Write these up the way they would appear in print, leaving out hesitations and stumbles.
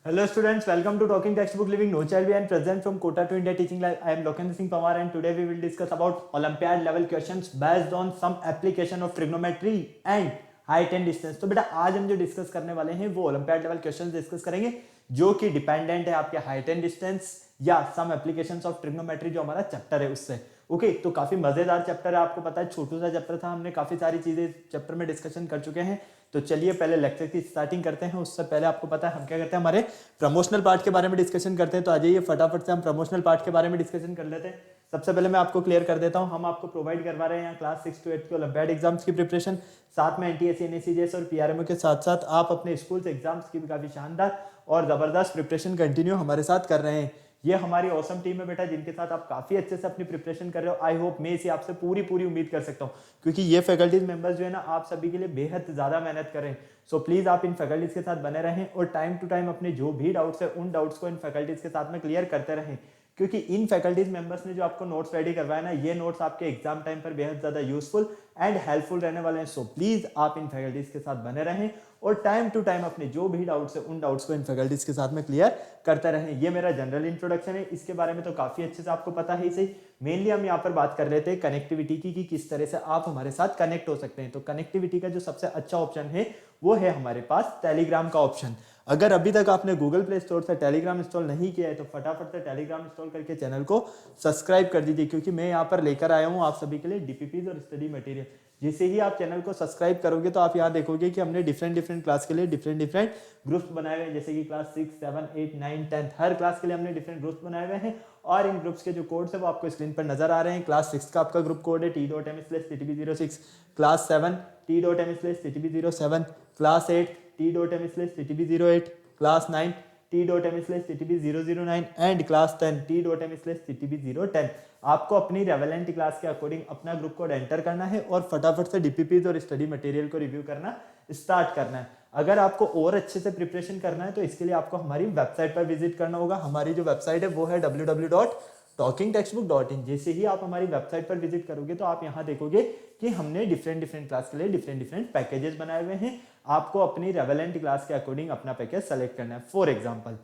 Hello students, welcome to Talking Textbook Living No Child Behind, present from Kota to India Teaching Live. I am Lokendra Singh Pawar and today we will discuss about Olympiad level questions based on some application of trigonometry and height and distance. तो बेटा आज हम जो discuss करने वाले हैं वो olympiad level questions discuss करेंगे जो कि डिपेंडेंट है आपके हाइट एंड डिस्टेंस या सम एप्लीकेशंस ऑफ ट्रिग्नोमेट्री जो हमारा चैप्टर है उससे। ओके तो काफी मजेदार चैप्टर है, आपको पता है छोटू सा चैप्टर था, हमने काफी सारी चीजें चैप्टर में डिस्कशन कर चुके हैं। तो चलिए पहले लेक्चर की स्टार्टिंग करते हैं। उससे पहले आपको पता है हम क्या करते हैं, हमारे प्रमोशनल पार्ट के बारे में डिस्कशन करते हैं। तो आ जाइए फटाफट से हम प्रमोशनल पार्ट के बारे में डिस्कशन कर लेते हैं। सबसे पहले मैं आपको क्लियर कर देता हूं, हम आपको प्रोवाइड करवा रहे हैं यहाँ क्लास 6 to 8 के ओलंपियाड एग्जाम्स की प्रिपरेशन, साथ में एनटीएससी एनएससीजेएस और पीआरएमओ के साथ साथ आप अपने स्कूल एग्जाम्स की भी काफी शानदार और जबरदस्त प्रिपरेशन कंटिन्यू हमारे साथ कर रहे हैं। ये हमारी ऑसम टीम है बेटा, जिनके साथ आप काफी अच्छे से अपनी प्रिपरेशन कर रहे हो। आई होप मैं इसे आपसे पूरी पूरी उम्मीद कर सकता हूँ, क्योंकि ये फैकल्टीज मेंबर्स जो है ना आप सभी के लिए बेहद ज्यादा मेहनत करें। सो प्लीज आप इन फैकल्टीज के साथ बने रहें और टाइम टू टाइम अपने जो भी डाउट्स है उन डाउट्स को इन फैकल्टीज के साथ में क्लियर करते रहें, क्योंकि इन फैकल्टीज मेंबर्स ने जो आपको नोट्स रेडी करवाया ना, ये नोट्स आपके एग्जाम टाइम पर बेहद ज्यादा यूजफुल एंड हेल्पफुल रहने वाले हैं। सो प्लीज आप इन फैकल्टीज के साथ बने रहें और टाइम टू टाइम अपने जो भी डाउट्स है उन डाउट्स को इन फैकल्टीज के साथ में क्लियर करते रहें। ये मेरा जनरल इंट्रोडक्शन है, इसके बारे में तो काफी अच्छे से आपको पता है ही सही। मेनली हम यहाँ पर बात कर रहे थे कनेक्टिविटी की कि किस तरह से आप हमारे साथ कनेक्ट हो सकते हैं। तो कनेक्टिविटी का जो सबसे अच्छा ऑप्शन है वो है हमारे पास टेलीग्राम का ऑप्शन। अगर अभी तक आपने गूगल प्ले स्टोर से टेलीग्राम इंस्टॉल नहीं किया है तो फटाफट से टेलीग्राम इंस्टॉल करके चैनल को सब्सक्राइब कर दीजिए, क्योंकि मैं यहाँ पर लेकर आया हूँ आप सभी के लिए डीपीपीज और स्टडी मटेरियल। जैसे ही आप चैनल को सब्सक्राइब करोगे तो आप यहाँ देखोगे कि हमने डिफरेंट क्लास के लिए डिफरेंट ग्रुप्स बनाए हुए हैं, जैसे कि क्लास 6, 7, 8, 9, 10 हर क्लास के लिए हमने डिफरेंट ग्रुप्स बनाए हुए हैं और इन ग्रुप्स के जो कोड्स है वो आपको स्क्रीन पर नजर आ रहे हैं। क्लास 6 का आपका ग्रुप कोड है t.m/ttb06, class 7 t.m/ttb07, class 8 t.m/ttb08, class 9 t.m/ttb009 and class 10 t.m/ttb010। आपको अपनी रेवेलेंट क्लास के अकॉर्डिंग अपना ग्रुप कोड एंटर करना है और फटाफट से डीपीपीज और स्टडी मटेरियल को रिव्यू करना स्टार्ट करना है। अगर आपको और अच्छे से प्रिपरेशन करना है तो इसके लिए आपको हमारी वेबसाइट पर विजिट करना होगा। हमारी जो वेबसाइट है वो है www.talkingtextbook.in। जैसे ही आप हमारी वेबसाइट पर विजिट करोगे तो आप यहाँ देखोगे कि हमने डिफरेंट क्लास के लिए डिफरेंट पैकेजेस बनाए हुए हैं। आपको अपनी रेवेलेंट क्लास के अकॉर्डिंग अपना पैकेज सेलेक्ट करना है। फॉर एग्जाम्पल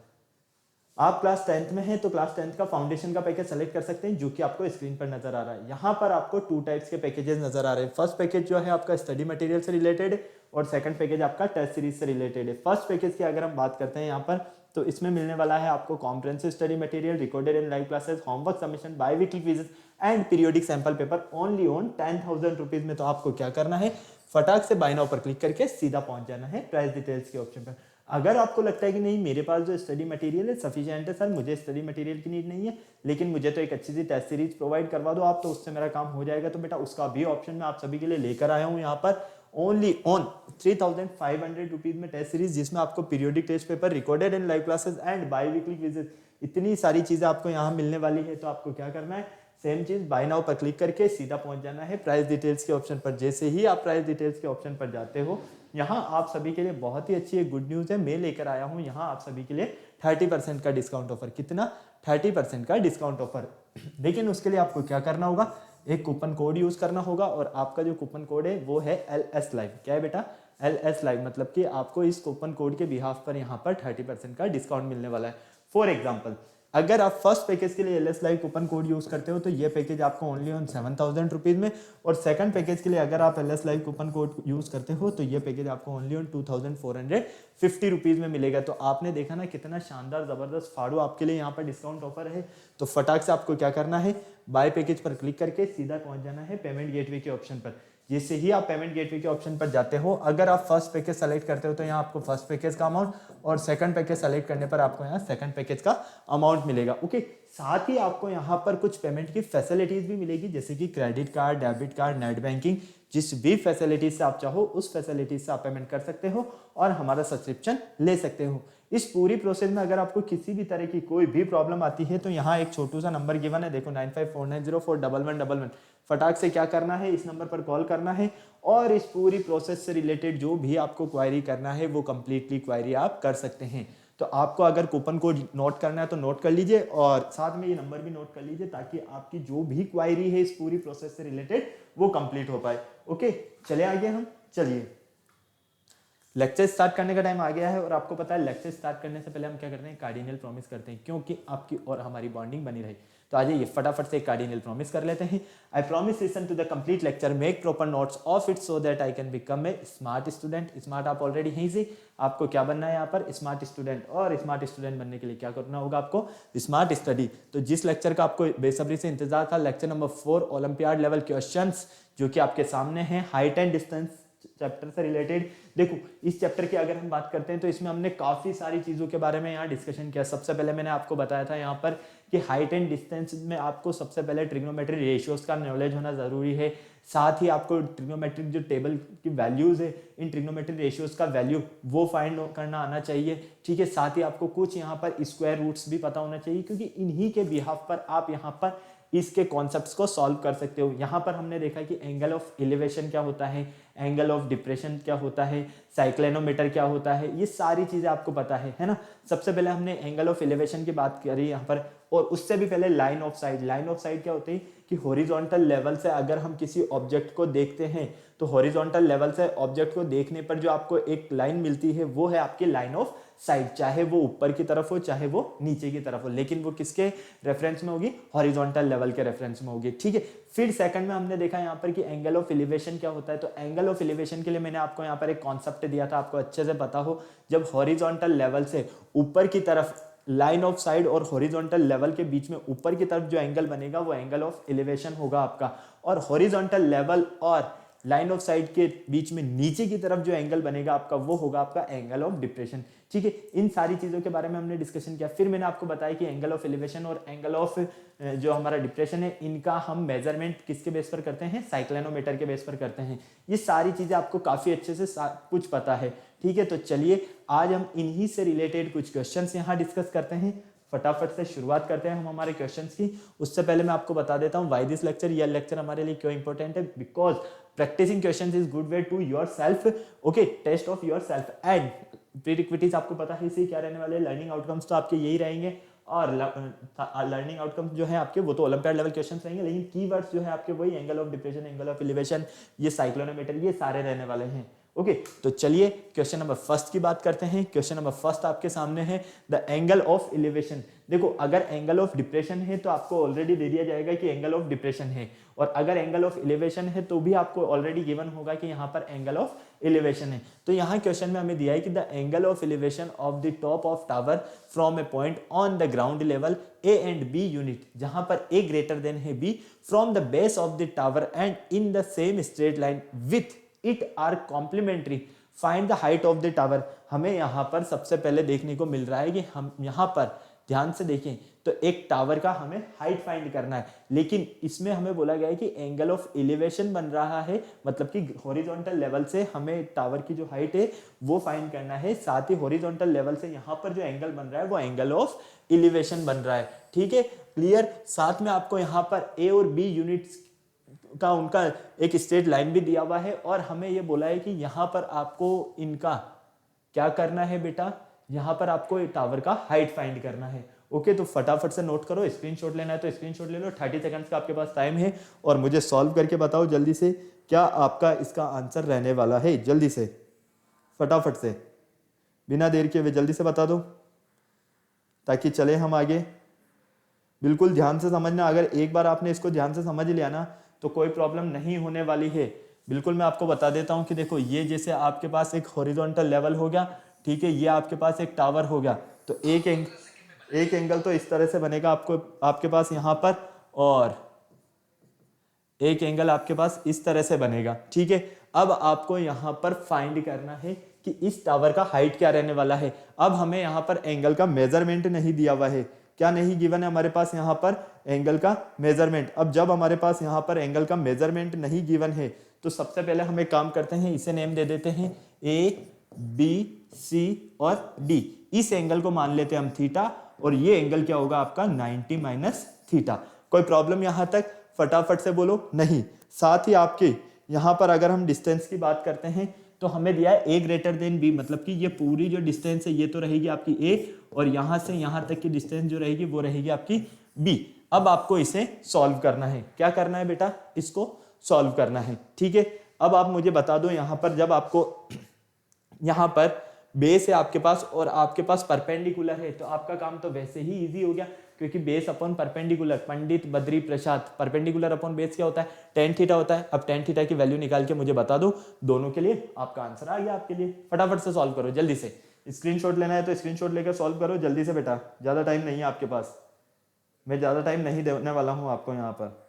आप क्लास 10th में हैं तो क्लास 10th का फाउंडेशन का पैकेज सेलेक्ट कर सकते हैं, जो कि आपको स्क्रीन पर नजर आ रहा है। यहाँ पर आपको 2 टाइप्स के पैकेजेस नजर आ रहे हैं। फर्स्ट पैकेज जो है आपका स्टडी मटेरियल से रिलेटेड है और सेकंड पैकेज आपका टेस्ट सीरीज से रिलेटेड है। फर्स्ट पैकेज की अगर हम बात करते हैं यहाँ पर तो इसमें मिलने वाला है आपको comprehensive study material, recorded and live classes, homework submission, by weekly quizzes and periodic sample paper only on 10,000 rupees में। तो आपको क्या करना है, फटाक से बाय नाउ पर क्लिक करके सीधा पहुंच जाना है प्राइस डिटेल्स के ऑप्शन पर। अगर आपको लगता है कि नहीं मेरे पास जो स्टडी मटेरियल है सफिशिएंट है सर, मुझे स्टडी मटेरियल की नीड नहीं है, लेकिन मुझे तो एक अच्छी सी टेस्ट सीरीज प्रोवाइड करवा दो आप, तो उससे मेरा काम हो जाएगा, तो बेटा उसका भी ऑप्शन मैं आप सभी के लिए लेकर आया हूँ यहाँ पर ओनली ऑन 3,500 रुपीज में टेस्ट सीरीज, जिसमें आपको periodic test paper, recorded and live classes and biweekly quizzes, इतनी सारी चीजें आपको यहाँ मिलने वाली है। तो आपको क्या करना है, सेम चीज बाय नाउ पर क्लिक करके सीधा पहुंच जाना है प्राइस डिटेल्स के ऑप्शन पर। जैसे ही आप प्राइस डिटेल्स के ऑप्शन पर जाते हो, यहाँ आप सभी के लिए बहुत ही अच्छी एक गुड न्यूज है, मैं लेकर आया हूँ यहाँ आप सभी के लिए 30% का डिस्काउंट ऑफर। कितना? 30% का डिस्काउंट ऑफर। लेकिन उसके लिए आपको क्या करना होगा, एक कूपन कोड यूज करना होगा और आपका जो कूपन कोड है वो है LS लाइव। क्या है बेटा? LS लाइव, मतलब कि आपको इस कूपन कोड के बिहाफ पर यहाँ पर 30% का डिस्काउंट मिलने वाला है। फॉर एग्जाम्पल अगर आप फर्स्ट पैकेज के लिए LS live coupon code use करते हो तो ये पैकेज आपको ओनली ऑन 7,000 रुपीज में, और सेकंड पैकेज के लिए अगर आप LS live coupon code use करते हो तो ये पैकेज आपको ओनली ऑन 2,450 रुपीज में मिलेगा। तो आपने देखा ना कितना शानदार जबरदस्त फाड़ू आपके लिए यहाँ पर डिस्काउंट ऑफर है। तो फटाक से आपको क्या करना है, बाय पैकेज पर क्लिक करके सीधा पहुंच जाना है पेमेंट गेटवे के ऑप्शन पर। जैसे ही आप पेमेंट गेटवे के ऑप्शन पर जाते हो, अगर आप फर्स्ट पैकेज सेलेक्ट करते हो तो यहाँ आपको फर्स्ट पैकेज का अमाउंट, और सेकंड पैकेज सेलेक्ट करने पर आपको यहाँ सेकंड पैकेज का अमाउंट मिलेगा। ओके, साथ ही आपको यहाँ पर कुछ पेमेंट की फैसिलिटीज भी मिलेगी, जैसे कि credit card, debit card, net banking, जिस भी फैसिलिटीज से आप चाहो उस फैसिलिटीज से आप पेमेंट कर सकते हो और हमारा सब्सक्रिप्शन ले सकते हो। इस पूरी प्रोसेस में अगर आपको किसी भी तरह की कोई भी प्रॉब्लम आती है तो यहाँ एक छोटू सा नंबर गिवन है, देखो 9549041111। फटाक से क्या करना है, इस नंबर पर कॉल करना है और इस पूरी प्रोसेस से रिलेटेड जो भी आपको क्वायरी करना है वो कंप्लीटली क्वायरी आप कर सकते हैं। तो आपको अगर कूपन कोड नोट करना है तो नोट कर लीजिए और साथ में ये नंबर भी नोट कर लीजिए, ताकि आपकी जो भी क्वायरी है इस पूरी प्रोसेस से रिलेटेड वो कंप्लीट हो पाए। ओके, चले आगे हम, चलिए लेक्चर स्टार्ट करने का टाइम आ गया है और आपको पता है लेक्चर स्टार्ट करने से पहले हम क्या करते हैं, कार्डिनल प्रॉमिस करते हैं, क्योंकि आपकी और हमारी बॉन्डिंग बनी रहे। तो आ जाइए फटाफट से कार्डिनल प्रॉमिस कर लेते हैं। I promise listen to the complete lecture, make proper notes of it so that I can become a smart student. Smart आप ऑलरेडी हैं से, आपको क्या बनना है यहाँ पर, स्मार्ट स्टूडेंट। और स्मार्ट स्टूडेंट बनने के लिए क्या करना होगा आपको, स्मार्ट स्टडी। तो जिस लेक्चर का आपको बेसब्री से इंतजार था, lecture number 4 olympiad level questions, जो कि आपके सामने हैं, हाइट एंड डिस्टेंस चैप्टर से रिलेटेड। देखो इस चैप्टर की अगर हम बात करते हैं तो इसमें हमने काफी सारी चीजों के बारे में यहाँ डिस्कशन किया। सबसे पहले मैंने आपको बताया था यहाँ पर कि हाइट एंड डिस्टेंस में आपको सबसे पहले ट्रिग्नोमेट्री रेशियोज का नॉलेज होना जरूरी है। साथ ही आपको ट्रिग्नोमेट्रिक जो टेबल की वैल्यूज है, इन ट्रिग्नोमेट्रिक रेशियोज का वैल्यू वो फाइंड करना आना चाहिए। ठीक है, साथ ही आपको कुछ यहाँ पर स्क्वायर रूट्स भी पता होना चाहिए, क्योंकि इन्हीं के बिहाफ पर आप यहाँ पर इसके कॉन्सेप्ट्स को सॉल्व कर सकते हो। यहाँ पर हमने देखा कि एंगल ऑफ एलिवेशन क्या होता है, एंगल ऑफ डिप्रेशन क्या होता है, साइक्लोनोमीटर क्या होता है, ये सारी चीजें आपको पता है ना। सबसे पहले हमने एंगल ऑफ एलिवेशन की बात करी यहाँ पर, और उससे भी पहले line of site. Line of site क्या होती है कि हॉरिजॉन्टल लेवल से अगर हम किसी ऑब्जेक्ट को देखते हैं तो हॉरिजॉन्टल लेवल से ऑब्जेक्ट को देखने पर जो आपको एक लाइन मिलती है वो है आपकी लाइन ऑफ साइड, चाहे वो ऊपर की तरफ हो चाहे वो नीचे की तरफ हो, लेकिन वो किसके रेफरेंस में होगी, हॉरिजॉन्टल लेवल के रेफरेंस में होगी। ठीक है, फिर सेकंड में हमने देखा यहाँ पर कि एंगल ऑफ एलिवेशन क्या होता है। तो एंगल ऑफ एलिवेशन के लिए मैंने आपको यहाँ पर एक कॉन्सेप्ट दिया था, आपको अच्छे से पता हो, जब हॉरिजॉन्टल लेवल से ऊपर की तरफ लाइन ऑफ साइड और हॉरिजॉन्टल लेवल के बीच में ऊपर की तरफ जो एंगल बनेगा वो एंगल ऑफ एलिवेशन होगा आपका, और हॉरिजॉन्टल लेवल और लाइन ऑफ साइड के बीच में नीचे की तरफ जो एंगल बनेगा आपका वो होगा आपका एंगल ऑफ डिप्रेशन। ठीक है, इन सारी चीजों के बारे में हमने डिस्कशन किया। फिर मैंने आपको बताया कि एंगल ऑफ एलिवेशन और एंगल ऑफ जो हमारा डिप्रेशन है, इनका हम मेजरमेंट किसके बेस पर करते हैं, साइक्लोनोमीटर के बेस पर करते हैं। ये सारी चीजें आपको काफी अच्छे से कुछ पता है। ठीक है, तो चलिए आज हम इन्हीं से रिलेटेड कुछ क्वेश्चंस यहाँ डिस्कस करते हैं। फटाफट से शुरुआत करते हैं हम हमारे क्वेश्चंस की। उससे पहले मैं आपको बता देता हूँ व्हाई दिस लेक्चर। यह लेक्चर हमारे लिए क्यों इंपॉर्टेंट है, because practising questions is good way to yourself, okay, test of yourself. And prerequisites आपको पता है इसे क्या रहने वाले, लर्निंग आउटकम्स तो आपके यही रहेंगे, और लर्निंग आउटकम्स जो है आपके वो तो ओलंपियाड लेवल क्वेश्चंस रहेंगे, लेकिन कीवर्ड्स जो है आपके वही angle of depression, angle of elevation, ये साइक्लोनोमीटर, ये सारे रहने वाले हैं। ओके, तो चलिए क्वेश्चन नंबर फर्स्ट की बात करते हैं। क्वेश्चन नंबर फर्स्ट आपके सामने है, द एंगल ऑफ एलिवेशन। देखो अगर एंगल ऑफ डिप्रेशन है तो आपको ऑलरेडी दे दिया जाएगा कि एंगल ऑफ डिप्रेशन है, और अगर एंगल ऑफ एलिवेशन है तो भी आपको ऑलरेडी गिवन होगा कि यहाँ पर एंगल ऑफ एलिवेशन है। तो यहाँ क्वेश्चन में हमें दिया है कि the angle of elevation of the top of tower from a point on the ground level a and b unit, जहां पर ए ग्रेटर देन है b, from the base of the tower and in the same straight line with it are complementary, find the height of the tower. हमें यहाँ पर सबसे पहले देखने को मिल रहा है कि हम यहाँ पर ध्यान से देखें तो एक टावर का हमें हाइट फाइंड करना है, लेकिन इसमें हमें बोला गया है कि एंगल ऑफ एलिवेशन बन रहा है, मतलब कि हॉरिजॉन्टल लेवल से हमें टावर की जो हाइट है वो फाइंड करना है। साथ ही हॉरिजॉन्टल लेवल से यहाँ पर जो एंगल बन रहा है वो एंगल ऑफ एलिवेशन बन रहा है। ठीक है, क्लियर। साथ में आपको यहाँ पर ए और बी यूनिट्स का उनका एक स्ट्रेट लाइन भी दिया हुआ है, और हमें ये बोला है कि यहाँ पर आपको इनका क्या करना है बेटा, यहाँ पर आपको टावर का हाइट फाइंड करना है। ओके, तो फटाफट से नोट करो, स्क्रीनशॉट लेना है तो स्क्रीनशॉट ले लो। 30 सेकंड्स का आपके पास टाइम है, और मुझे सॉल्व करके बताओ जल्दी से क्या आपका इसका आंसर रहने वाला है। जल्दी से, फटाफट से, बिना देर के हुए जल्दी से बता दो ताकि चले हम आगे। बिल्कुल ध्यान से समझना, अगर एक बार आपने इसको ध्यान से समझ लिया ना तो कोई प्रॉब्लम नहीं होने वाली है। बिल्कुल मैं आपको बता देता हूं कि देखो ये जैसे आपके पास एक हॉरिजॉन्टल लेवल हो गया, ठीक है, ये आपके पास एक टावर हो गया, तो एक एंगल तो इस तरह से बनेगा आपको आपके पास यहाँ पर, और एक एंगल आपके पास इस तरह से बनेगा। ठीक है, अब आपको यहाँ पर फाइंड करना है कि इस टावर का हाइट क्या रहने वाला है। अब हमें यहाँ पर एंगल का मेजरमेंट नहीं दिया हुआ है, क्या नहीं गिवन है हमारे पास यहाँ पर एंगल का मेजरमेंट। अब जब हमारे पास यहाँ पर एंगल का मेजरमेंट नहीं गिवन है तो सबसे पहले हम एक काम करते हैं, इसे नेम दे देते हैं ए बी सी और डी। इस एंगल को मान लेते हैं हम थीटा, और ये एंगल क्या होगा आपका 90 माइनस थीटा। कोई प्रॉब्लम यहाँ तक, फटाफट से बोलो नहीं। साथ ही आपके यहाँ पर अगर हम डिस्टेंस की बात करते हैं तो हमें दिया है ए ग्रेटर देन बी, मतलब कि ये पूरी जो डिस्टेंस है ये तो रहेगी आपकी ए, और यहाँ से यहाँ तक की डिस्टेंस जो रहेगी वो रहेगी आपकी बी। अब आपको इसे सॉल्व करना है। क्या करना है बेटा, इसको सॉल्व करना है। ठीक है, अब आप मुझे बता दो यहाँ पर जब आपको यहाँ पर बेस है आपके पास और आपके पास परपेंडिकुलर है, तो आपका काम तो वैसे ही इजी हो गया, क्योंकि base upon perpendicular, Pandit Badri Prasad, perpendicular upon base क्या होता है, टेन थीटा होता है। अब टेन थीटा की वैल्यू निकाल के मुझे बता दो, दोनों के लिए आपका आंसर आ गया आपके लिए। फटाफट से सॉल्व करो जल्दी से, स्क्रीनशॉट लेना है तो स्क्रीनशॉट लेकर सॉल्व करो जल्दी से बेटा, ज्यादा टाइम नहीं है आपके पास, मैं ज्यादा टाइम नहीं देने वाला हूं आपको यहाँ पर।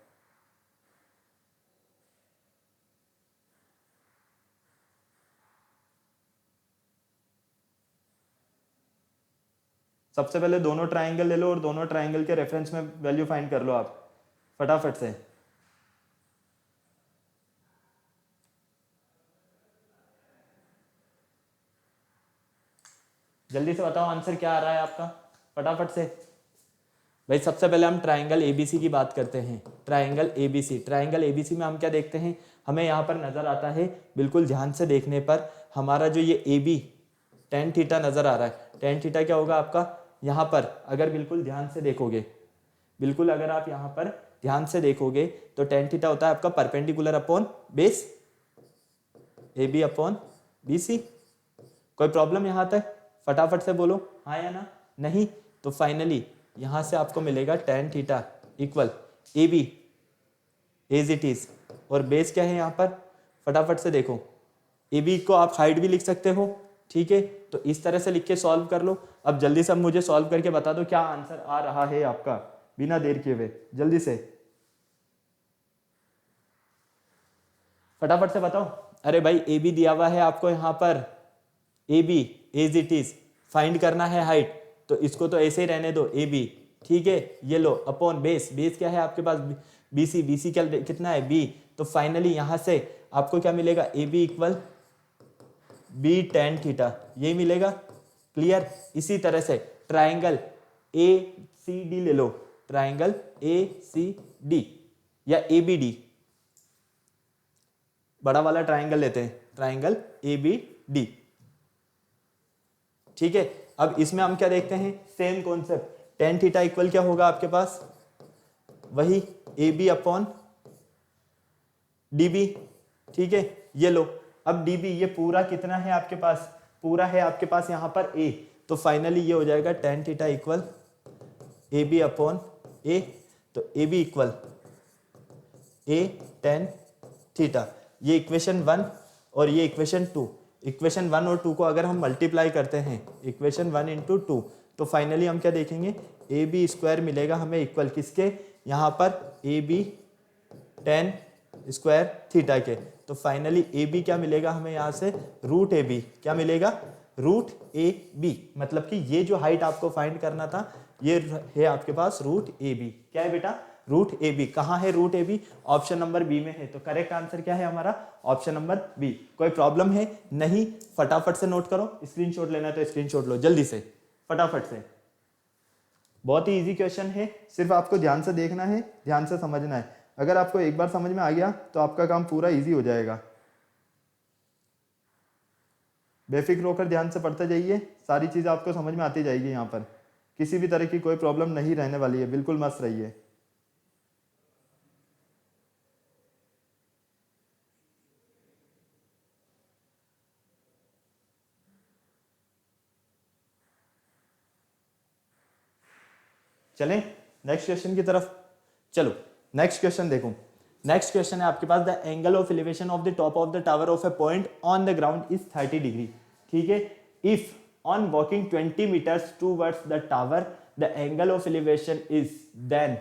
सबसे पहले दोनों ट्राइंगल ले लो और दोनों ट्राइंगल के रेफरेंस में वैल्यू फाइंड कर लो आप फटाफट से। जल्दी से बताओ आंसर क्या आ रहा है आपका, फटाफट से। भाई सबसे पहले हम ट्राइंगल एबीसी की बात करते हैं। ट्राइंगल एबीसी, ट्राइंगल एबीसी में हम क्या देखते हैं, हमें यहाँ पर नजर आता है, बिल्कुल ध्यान से देखने पर हमारा जो ये ए बी टेन थीटा नजर आ रहा है। टेन थीटा क्या होगा आपका, यहाँ पर अगर बिल्कुल ध्यान से देखोगे, बिल्कुल अगर आप यहाँ पर ध्यान से देखोगे तो टेन थीटा होता है आपका perpendicular upon base a B upon b c. कोई प्रॉब्लम यहाँ तक, फटाफट से बोलो हाँ या ना, नहीं तो फाइनली यहां से आपको मिलेगा tan theta equal A b as it is, और बेस क्या है यहाँ पर, फटाफट से देखो, ए बी को आप हाइट भी लिख सकते हो, ठीक है, तो इस तरह से लिख के सॉल्व कर लो। अब जल्दी से मुझे सॉल्व करके बता दो क्या आंसर आ रहा है आपका, बिना देर किए हुए जल्दी से फटाफट से बताओ। अरे भाई ए बी दिया हुआ है आपको यहाँ पर, a b as it is, find करना है हाइट, तो इसको तो ऐसे ही रहने दो ए बी, ठीक है, ये लो अपॉन बेस, बेस क्या है आपके पास बी सी, बी सी क्या कितना है बी, तो फाइनली यहां से आपको क्या मिलेगा, a B equal b tan theta, यही मिलेगा। क्लियर, इसी तरह से ट्राइंगल ए सी डी ले लो, ट्राइंगल ए सी डी या ए बी डी, बड़ा वाला ट्राइंगल लेते हैं, ट्राइंगल ए बी डी, ठीक है। अब इसमें हम क्या देखते हैं, same concept, tan theta equal क्या होगा आपके पास, वही a B upon d b, ठीक है, ये लो। अब डी बी ये पूरा कितना है आपके पास, पूरा है आपके पास यहाँ पर ए, तो फाइनली ये हो जाएगा tan theta equal A B upon A, तो A B equal A tan theta, ये इक्वेशन 1 और ये इक्वेशन 2, इक्वेशन 1 और 2 को अगर हम मल्टीप्लाई करते हैं, इक्वेशन 1 इंटू 2, तो फाइनली हम क्या देखेंगे, ए बी स्क्वायर मिलेगा हमें इक्वल किसके, यहाँ पर a b tan square theta के, तो फाइनली ए बी क्या मिलेगा हमें यहाँ से, रूट ए बी, क्या मिलेगा, रूट ए बी, मतलब कि ये जो हाइट आपको फाइंड करना था ये है आपके पास रूट ए बी, क्या है बेटा, रूट ए बी। कहाँ है root a b, option number b में है, तो करेक्ट आंसर क्या है हमारा, ऑप्शन नंबर बी। कोई प्रॉब्लम है, नहीं, फटाफट से नोट करो, स्क्रीनशॉट लेना है तो स्क्रीनशॉट लो जल्दी से फटाफट से, बहुत ही इजी क्वेश्चन है, सिर्फ आपको ध्यान से देखना है, ध्यान से समझना है। अगर आपको एक बार समझ में आ गया तो आपका काम पूरा इजी हो जाएगा। बेफिक्र होकर ध्यान से पढ़ते जाइए, सारी चीज़ आपको समझ में आती जाएगी, यहाँ पर किसी भी तरह की कोई प्रॉब्लम नहीं रहने वाली है, बिल्कुल मस्त रहिए। चलें नेक्स्ट क्वेश्चन की तरफ, चलो नेक्स्ट क्वेश्चन देखो। नेक्स्ट क्वेश्चन है आपके पास, the angle of elevation of the top of the tower of a point on the ground is 30 degree, ठीक है, if on walking 20 metres towards the tower the angle of elevation is, then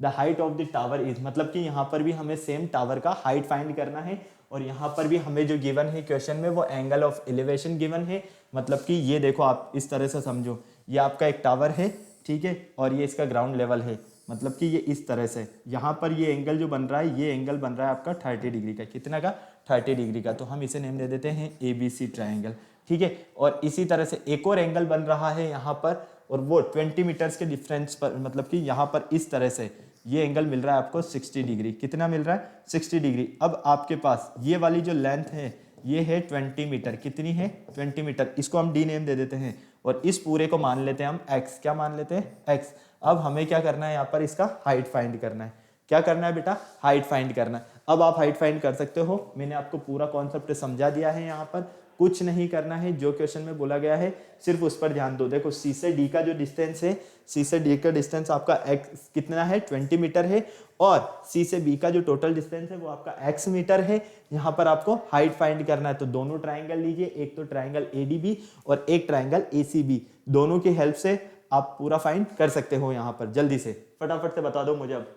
the height of the tower is, मतलब कि यहाँ पर भी हमें same tower का height find करना है, और यहाँ पर भी हमें जो गिवन है क्वेश्चन में वो एंगल ऑफ एलिवेशन गिवन है। मतलब कि ये देखो आप इस तरह से समझो, ये आपका एक टावर है, ठीक है, और ये इसका ग्राउंड लेवल है, मतलब कि ये इस तरह से यहाँ पर ये एंगल जो बन रहा है, ये एंगल बन रहा है आपका 30 डिग्री का, कितना का, 30 डिग्री का, तो हम इसे नेम दे देते हैं ABC ट्रायंगल, ठीक है। और इसी तरह से एक और एंगल बन रहा है यहाँ पर, और वो 20 मीटर्स के डिफरेंस पर, मतलब कि यहाँ पर इस तरह से ये एंगल मिल रहा है आपको 60 डिग्री, कितना मिल रहा है, 60 डिग्री। अब आपके पास ये वाली जो लेंथ है ये है 20 मीटर, कितनी है, 20 मीटर, इसको हम डी नेम दे देते हैं, और इस पूरे को मान लेते हैं हम x, क्या मान लेते हैं x। अब हमें क्या करना है, यहाँ पर इसका हाइट फाइंड करना है, क्या करना है बेटा, हाइट फाइंड करना है। अब आप हाइट फाइंड कर सकते हो, मैंने आपको पूरा कॉन्सेप्ट समझा दिया है यहाँ पर, कुछ नहीं करना है, जो क्वेश्चन में बोला गया है सिर्फ उस पर ध्यान दो। देखो सी से डी का जो डिस्टेंस है, सी से डी का डिस्टेंस आपका एक्स कितना है 20 मीटर है, और सी से बी का जो टोटल डिस्टेंस है वो आपका एक्स मीटर है। यहाँ पर आपको हाइट फाइंड करना है, तो दोनों ट्राइंगल लीजिए, एक तो ट्राइंगल एडीबी और एक ट्राइंगल एसीबी, दोनों की हेल्प से आप पूरा फाइंड कर सकते हो। यहाँ पर जल्दी से फटाफट से बता दो मुझे, अब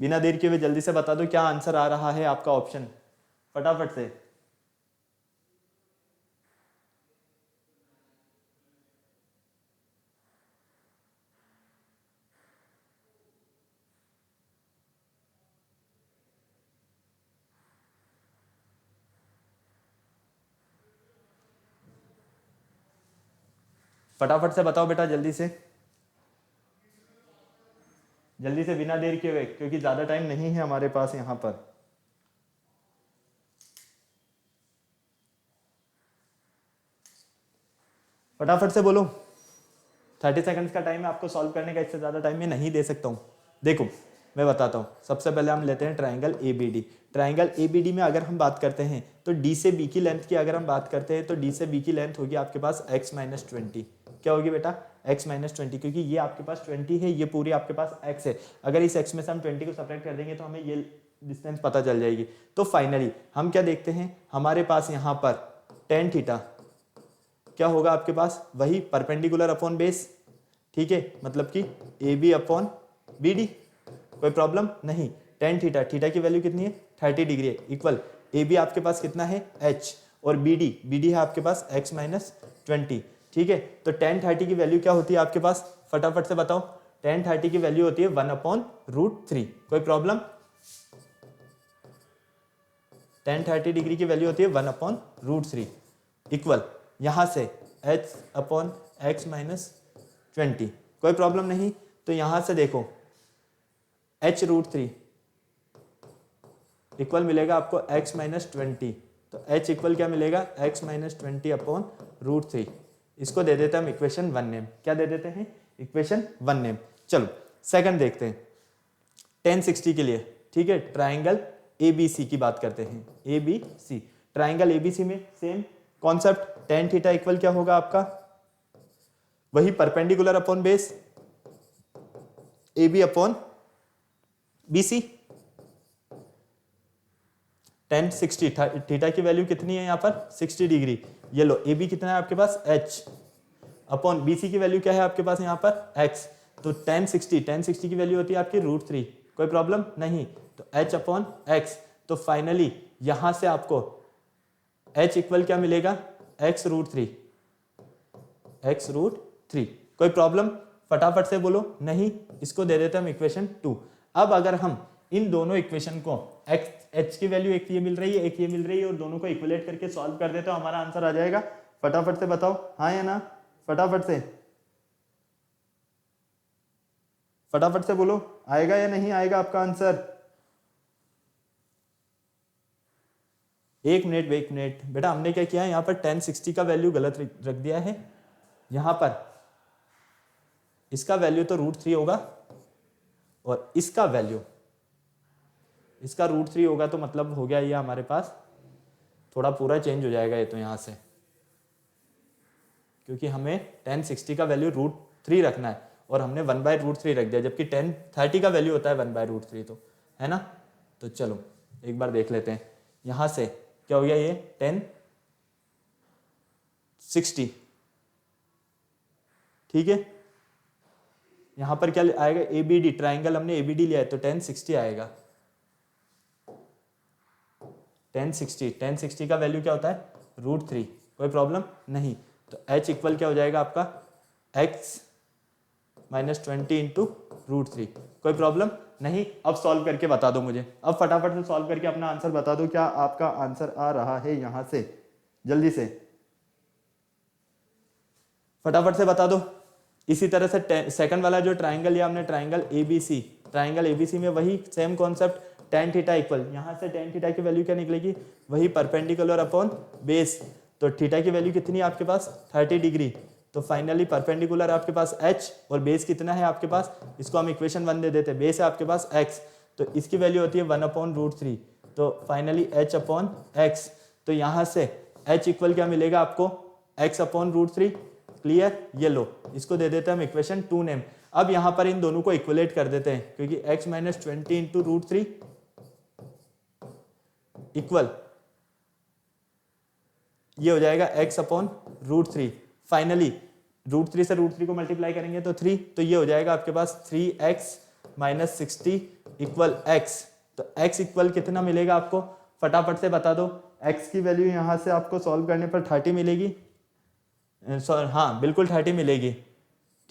बिना देर किए हुए जल्दी से बता दो क्या आंसर आ रहा है आपका ऑप्शन, फटाफट से। फटाफट से बताओ बेटा, जल्दी से जल्दी से, बिना देर किए हुए, क्योंकि ज्यादा टाइम नहीं है हमारे पास यहाँ पर। फटाफट से बोलो, 30 सेकंड्स का टाइम है आपको सॉल्व करने का, इससे ज्यादा टाइम मैं नहीं दे सकता हूँ। देखो मैं बताता हूँ, सबसे पहले हम लेते हैं ट्राइंगल एबीडी। ट्राइंगल एबीडी में अगर हम बात करते हैं तो डी से बी की लेंथ की अगर हम बात करते हैं तो डी से बी की लेंथ होगी आपके पास x माइनस 20। क्या होगी बेटा? x माइनस 20, क्योंकि ये आपके पास 20 है, ये पूरी आपके पास x है। अगर इस x में से हम 20 को सब्ट्रैक्ट कर देंगे तो हमें ये डिस्टेंस पता चल जाएगी। तो फाइनली हम क्या देखते हैं, हमारे पास यहाँ पर tan थीटा क्या होगा आपके पास, वही परपेंडिकुलर अपॉन बेस, ठीक है, मतलब कि a B upon b d. कोई प्रॉब्लम नहीं। tan थीटा, थीटा की वैल्यू कितनी है 30 डिग्री है, इक्वल ए बी आपके पास कितना है h, और बी डी है आपके पास x माइनस 20, ठीक है। तो tan 30 की वैल्यू क्या होती है आपके पास, फटाफट से बताओ। tan 30 की वैल्यू होती है 1/√3। कोई प्रॉब्लम? tan 30 डिग्री की वैल्यू होती है 1/√3 इक्वल यहां से h अपॉन x माइनस 20। कोई प्रॉब्लम नहीं। तो यहां से देखो h√3 इक्वल मिलेगा आपको x माइनस 20, तो h इक्वल क्या मिलेगा x माइनस 20/√3। इसको दे देते हैं हम इक्वेशन 1 नेम। क्या दे देते हैं? Equation 1 name. चलो सेकंड देखते हैं, tan 60 के लिए, ठीक है, ट्राइंगल ABC की बात करते हैं। ABC, ट्राइंगल ABC में same concept, tan theta equal क्या होगा आपका, वही perpendicular upon base AB upon BC। tan 60, theta की वैल्यू कितनी है यहाँ पर 60 डिग्री। ये लो AB कितना है आपके पास h, अपॉन BC की वैल्यू क्या है आपके पास यहाँ पर x। तो tan 60 की वैल्यू होती है आपकी √3। कोई प्रॉब्लम नहीं। तो h अपॉन x, तो फाइनली यहां से आपको h इक्वल क्या मिलेगा x√3। कोई प्रॉब्लम? फटाफट से बोलो। नहीं, इसको दे देते हम इक्वेशन 2। अब अगर हम इन दोनों इक्वेशन को h की वैल्यू एक ये मिल रही है, एक ये मिल रही है, और दोनों को इक्विलेट करके सॉल्व कर देते हो, हमारा आंसर आ जाएगा। फटाफट से बताओ, हाँ या ना, फटाफट से बोलो, आएगा या नहीं आएगा आपका आंसर? एक मिनट बेटा, हमने क्या किया है यहाँ पर tan 60 का वैल्यू गलत रख दिया है। यहाँ पर इसका वैल्यू तो √3 होगा, और इसका वैल्यू इसका √3 होगा, तो मतलब हो गया ये हमारे पास थोड़ा पूरा चेंज हो जाएगा ये तो यहाँ से, क्योंकि हमें tan 60 का वैल्यू √3 रखना है और हमने 1/√3 रख दिया, जबकि tan 30 का वैल्यू होता है 1/√3, तो है ना। तो चलो एक बार देख लेते हैं, यहाँ से क्या हो गया, ये tan 60, ठीक है। यहाँ पर क्या आएगा, ABD, ट्राइंगल हमने ABD लिया है तो tan 60 आएगा। tan 60 का वैल्यू क्या होता है √3। कोई प्रॉब्लम नहीं। तो h इक्वल क्या हो जाएगा आपका x माइनस 20/√3। कोई प्रॉब्लम नहीं। अब सॉल्व करके बता दो मुझे, अब फटाफट से सॉल्व करके अपना आंसर बता दो, क्या आपका आंसर आ रहा है यहां से, जल्दी से फटाफट से बता दो। इसी तरह से सेकंड वाला जो ट्राइंगल लिया हमने, ट्राइंगल ABC में वही same concept, tan theta equal, यहां से tan थीटा की वैल्यू क्या निकलेगी, वही परपेंडिकुलर अपॉन बेस। तो थीटा की वैल्यू कितनी है आपके पास 30 डिग्री। तो फाइनली परपेंडिकुलर आपके पास h और बेस कितना है आपके पास, इसको हम इक्वेशन 1 दे देते हैं। बेस है आपके पास x, तो इसकी वैल्यू होती है 1/√3। तो फाइनली h अपॉन x, तो यहाँ से h इक्वल क्या मिलेगा आपको, x अपॉन रूट 3। क्लियर, ये लो, इसको दे देते हैं हम इक्वेशन 2 नेम। अब यहां पर इन दोनों को इक्वलेट कर देते हैं, क्योंकि x minus 20 into root 3 equal ये हो जाएगा x upon root 3। Finally root 3 से रूट 3 को मल्टीप्लाई करेंगे तो 3, तो ये हो जाएगा आपके पास 3x माइनस 60 इक्वल x। तो x इक्वल कितना मिलेगा आपको, फटाफट से बता दो। x की वैल्यू यहां से आपको सॉल्व करने पर 30 मिलेगी, हाँ बिल्कुल 30 मिलेगी।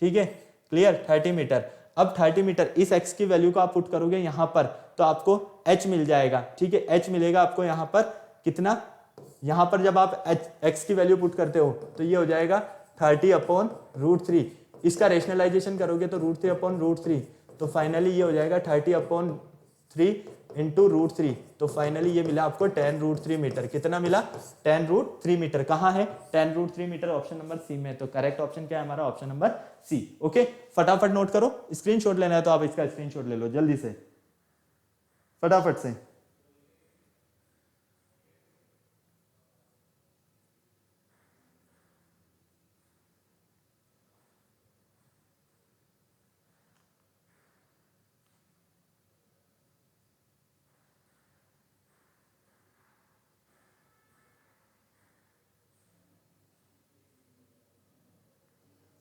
ठीक है, क्लियर, 30 मीटर। अब 30 मीटर इस x की वैल्यू को आप पुट करोगे यहाँ पर तो आपको h मिल जाएगा। ठीक है, h मिलेगा आपको यहाँ पर कितना, यहाँ पर जब आप x की वैल्यू पुट करते हो तो ये हो जाएगा 30 अपॉन रूट 3। इसका रेशनलाइजेशन करोगे तो रूट 3 अपॉन रूट 3, तो फाइनली ये हो जाएगा 30 अपॉन 3 इंटू रूट 3। तो फाइनली ये मिला आपको 10 रूट 3 मीटर। कितना मिला, 10 रूट 3 मीटर। कहाँ है 10 root 3 metre, option number c में। तो करेक्ट ऑप्शन क्या है हमारा, ऑप्शन नंबर सी। ओके, फटाफट नोट करो, स्क्रीनशॉट लेना है तो आप इसका स्क्रीनशॉट ले लो जल्दी से, फटाफट से।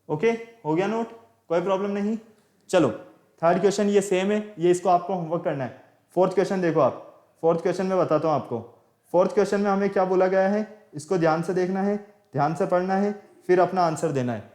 ओके, हो गया नोट, कोई प्रॉब्लम नहीं। चलो थर्ड क्वेश्चन ये सेम है, ये इसको आपको होमवर्क करना है। फोर्थ क्वेश्चन देखो आप, फोर्थ क्वेश्चन में बताता हूँ आपको। फोर्थ क्वेश्चन में हमें क्या बोला गया है, इसको ध्यान से देखना है, ध्यान से पढ़ना है, फिर अपना आंसर देना है।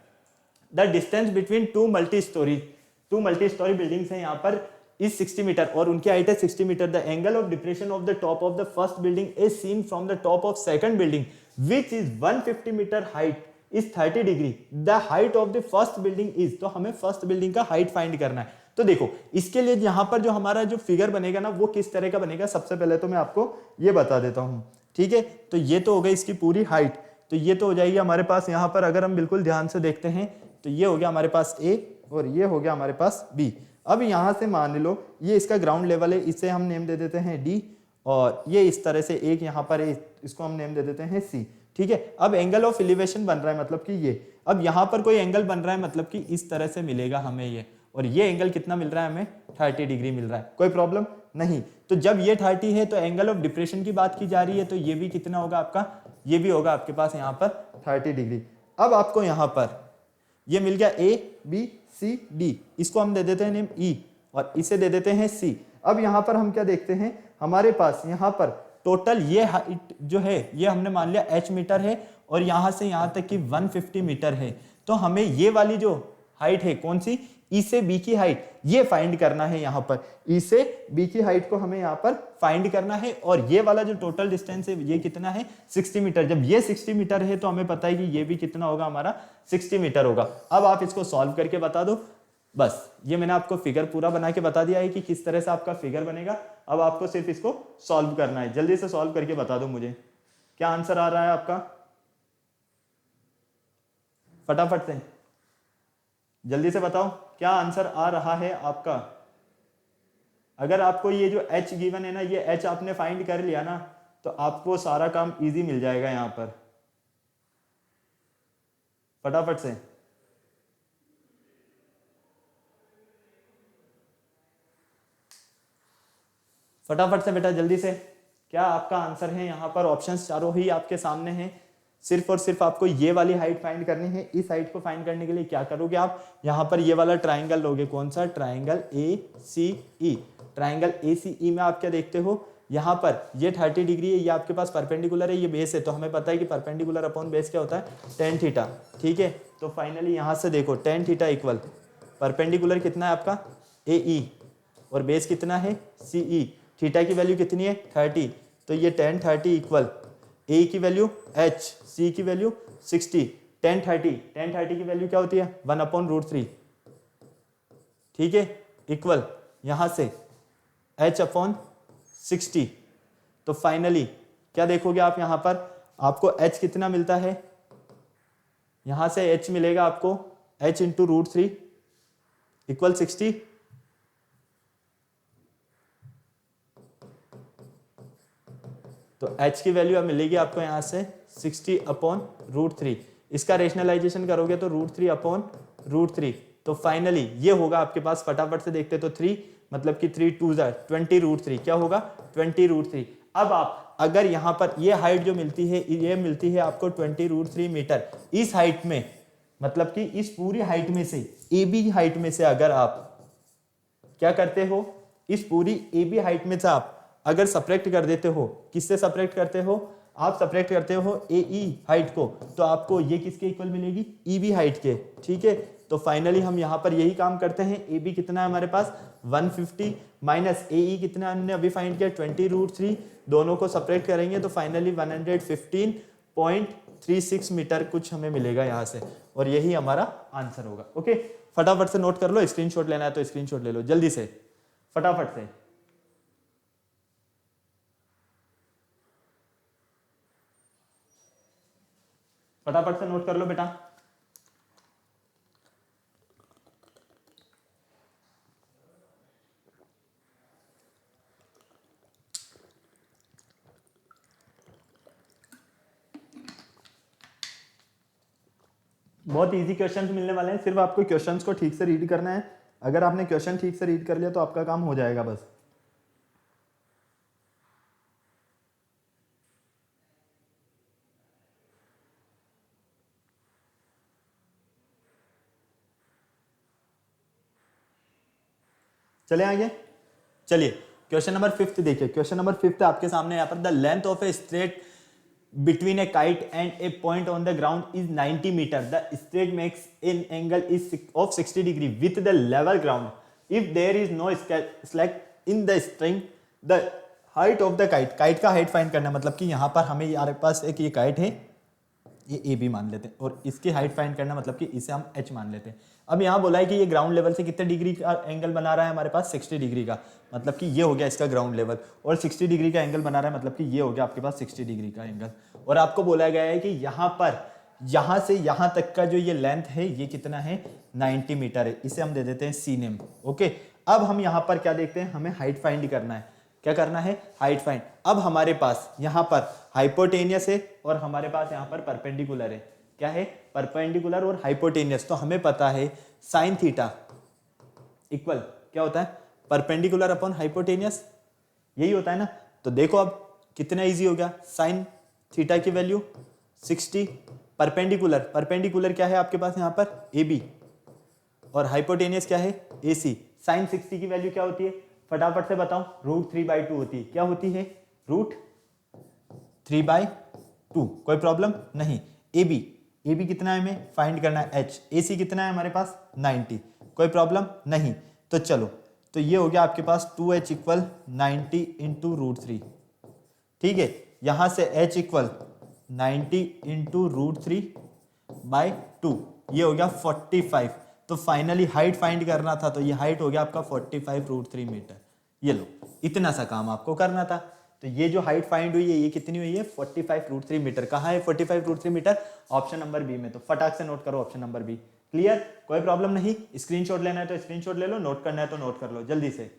The distance between two multi storey buildings है यहाँ पर इज 60 मीटर और उनकी हाइट है 60 metre. The angle of depression of the top of the first building is seen from the top of second building which is 150 metre height is 30 degree. The height of the first building is, तो हमें first building का height find करना है। तो देखो इसके लिए यहां पर जो हमारा जो फिगर बनेगा ना वो किस तरह का बनेगा, सबसे पहले तो मैं आपको ये बता देता हूं। ठीक है, तो ये तो हो गई इसकी पूरी हाइट, तो ये तो हो जाएगी हमारे पास यहाँ पर, अगर हम बिल्कुल ध्यान से देखते हैं तो ये हो गया हमारे पास ए और ये हो गया हमारे पास बी। अब यहां से मान लो ये इसका ग्राउंड लेवल है, इसे हम नेम दे देते हैं डी, और ये इस तरह से एक यहाँ पर इसको हम नेम दे देते हैं सी। ठीक है, अब एंगल ऑफ एलिवेशन बन रहा है मतलब कि ये, अब यहाँ पर कोई एंगल बन रहा है मतलब कि इस तरह से मिलेगा हमें ये, और ये एंगल कितना मिल रहा है हमें 30 डिग्री मिल रहा है। कोई प्रॉब्लम नहीं। तो जब ये 30 है तो एंगल ऑफ डिप्रेशन की बात की जा रही है, तो ये भी कितना होगा आपका, ये भी होगा आपके पास यहाँ पर 30 डिग्री। अब आपको यहाँ पर ये मिल गया ए बी सी डी, इसको हम दे देते हैं नेम ई और इसे दे देते हैं सी। अब यहाँ पर हम क्या देखते हैं, हमारे पास यहाँ पर टोटल ये हाइट जो है ये हमने मान लिया h मीटर है और यहाँ से यहाँ तक की 150 मीटर है। तो हमें ये वाली जो हाइट है कौन सी, ई से बी की हाइट, ये फाइंड करना है। यहाँ पर ई से बी की हाइट को हमें यहाँ पर फाइंड करना है, और ये वाला जो टोटल डिस्टेंस है ये कितना है 60 मीटर। जब ये 60 मीटर है तो हमें पता है कि ये भी कितना होगा हमारा 60 मीटर होगा। अब आप इसको सॉल्व करके बता दो। बस ये मैंने आपको फिगर पूरा बना के बता दिया है कि किस तरह से आपका फिगर बनेगा। अब आपको सिर्फ इसको सॉल्व करना है। जल्दी से सॉल्व करके बता दो मुझे क्या आंसर आ रहा है आपका, फटाफट से जल्दी से बताओ क्या आंसर आ रहा है आपका। अगर आपको ये जो h गिवन है ना, ये h आपने फाइंड कर लिया ना, तो आपको सारा काम इजी मिल जाएगा। यहां पर फटाफट से फटाफट से बेटा जल्दी से, क्या आपका आंसर है। यहाँ पर ऑप्शंस चारों ही आपके सामने हैं, सिर्फ और सिर्फ आपको ये वाली हाइट फाइंड करनी है। इस हाइट को फाइंड करने के लिए क्या करोगे आप, यहाँ पर ये वाला ट्राइंगल लोगे, कौन सा, triangle A C E. Triangle A सी ई में आप क्या देखते हो, यहाँ पर ये 30 डिग्री है, ये आपके पास परपेंडिकुलर है, ये बेस है, तो हमें पता है कि परपेंडिकुलर अपॉन बेस क्या होता है, tan थीटा। ठीक है, तो फाइनली यहाँ से देखो tan थीटा इक्वल परपेंडिकुलर कितना है आपका ए ई और बेस कितना है सी ई। थीटा की वैल्यू कितनी है 30, तो ये tan 30 इक्वल ए की वैल्यू h, सी की वैल्यू 60। tan 30 की वैल्यू क्या होती है 1/√3। ठीक है, इक्वल यहां से h/60। तो फाइनली क्या देखोगे आप, यहां पर आपको h कितना मिलता है, यहां से h मिलेगा आपको h इंटू √3 इक्वल 60। तो h की वैल्यू अब मिलेगी आपको यहां से 60 अपॉन √3, इसका रेशनलाइजेशन करोगे तो √3 अपॉन √3, तो फाइनली ये होगा आपके पास, फटाफट से देखते तो 3 मतलब कि 3 2 20 √3, क्या होगा 20 √3। अब आप अगर यहां पर ये हाइट जो मिलती है ये मिलती है आपको 20 √3 मीटर, इस हाइट में मतलब कि इस पूरी हाइट में से AB हाइट में से अगर आप क्या करते हो, इस पूरी AB हाइट में से आप अगर सब्ट्रैक्ट कर देते हो, किससे सब्ट्रैक्ट करते हो, आप सब्ट्रैक्ट करते हो AE हाइट को, तो आपको ये किसके इक्वल मिलेगी, EB हाइट के, ठीक है। तो फाइनली हम यहाँ पर यही काम करते हैं, AB कितना है हमारे पास 150 माइनस AE कितना हमने अभी फाइंड किया 20 √3, दोनों को सब्ट्रैक्ट करेंगे तो फाइनली 115.36 मीटर कुछ हमें मिलेगा यहाँ से, और यही हमारा आंसर होगा। ओके, फटाफट से नोट कर लो, स्क्रीनशॉट लेना है तो स्क्रीनशॉट ले लो जल्दी से, फटाफट से। फटाफट से नोट कर लो बेटा। बहुत इजी क्वेश्चंस मिलने वाले हैं, सिर्फ आपको क्वेश्चंस को ठीक से रीड करना है। अगर आपने क्वेश्चन ठीक से रीड कर लिया तो आपका काम हो जाएगा बस। चले आगे, चलिए क्वेश्चन नंबर 5 देखिए। क्वेश्चन नंबर 5 आपके सामने यहाँ पर, the length of a straight between a kite and a point on the ground is 90 meter. The straight makes an angle is of 60 degree with the level ground. If there is no slack in the string, the height of the kite, kite का height find करना, मतलब कि यहाँ पर हमें हमारे पास एक ये काइट है, ये ए बी मान लेते हैं, और इसकी हाइट फाइंड करना मतलब कि इसे हम एच मान लेते हैं। अब यहाँ बोला है कि ये ग्राउंड लेवल से कितने डिग्री का एंगल बना रहा है हमारे पास 60 डिग्री का, मतलब कि ये हो गया इसका ग्राउंड लेवल, और 60 डिग्री का एंगल बना रहा है मतलब कि ये हो गया आपके पास 60 डिग्री का एंगल। और आपको बोला गया है कि यहाँ पर यहाँ से यहाँ तक का जो ये लेंथ है ये कितना है 90 मीटर है, इसे हम दे देते हैं सी नेम। ओके, अब हम यहाँ पर क्या देखते हैं, हमें हाइट फाइंड करना है। क्या करना है, हाइट फाइंड। अब हमारे पास यहाँ पर हाइपोटेनियस है और हमारे पास यहाँ पर परपेंडिकुलर है। क्या है, परपेंडिकुलर और हाइपोटेनियस। तो हमें पता है साइन थीटा इक्वल क्या होता है, परपेंडिकुलर अपॉन हाइपोटेनियस, यही होता है ना। तो देखो अब कितना इजी हो गया, साइन थीटा की वैल्यू 60, परपेंडिकुलर, परपेंडिकुलर क्या है आपके पास यहाँ पर AB, और हाइपोटेनियस क्या है AC। साइन 60 की वैल्यू क्या होती है, फटाफट से बताओ, √3/2 होती है। क्या होती है, √3/2। कोई प्रॉब्लम नहीं। AB कितना है हमें फाइंड करना है H, AC कितना है हमारे पास 90, कोई प्रॉब्लम नहीं। तो चलो, तो ये हो गया आपके पास 2H इक्वल 90 इंटू √3, ठीक है। यहां से H इक्वल 90 इंटू √3/2, ये हो गया 45। तो फाइनली हाइट फाइंड करना था, तो ये हाइट हो गया आपका 45 √3 मीटर। ये लो, इतना सा काम आपको करना था। तो ये जो हाइट फाइंड हुई है ये कितनी हुई है 45 √3 मीटर। कहाँ है 45 √3 मीटर, ऑप्शन नंबर बी में। तो फटाक से नोट करो ऑप्शन नंबर बी। क्लियर, कोई प्रॉब्लम नहीं। स्क्रीनशॉट लेना है तो स्क्रीनशॉट ले लो, नोट करना है तो नोट कर लो जल्दी से।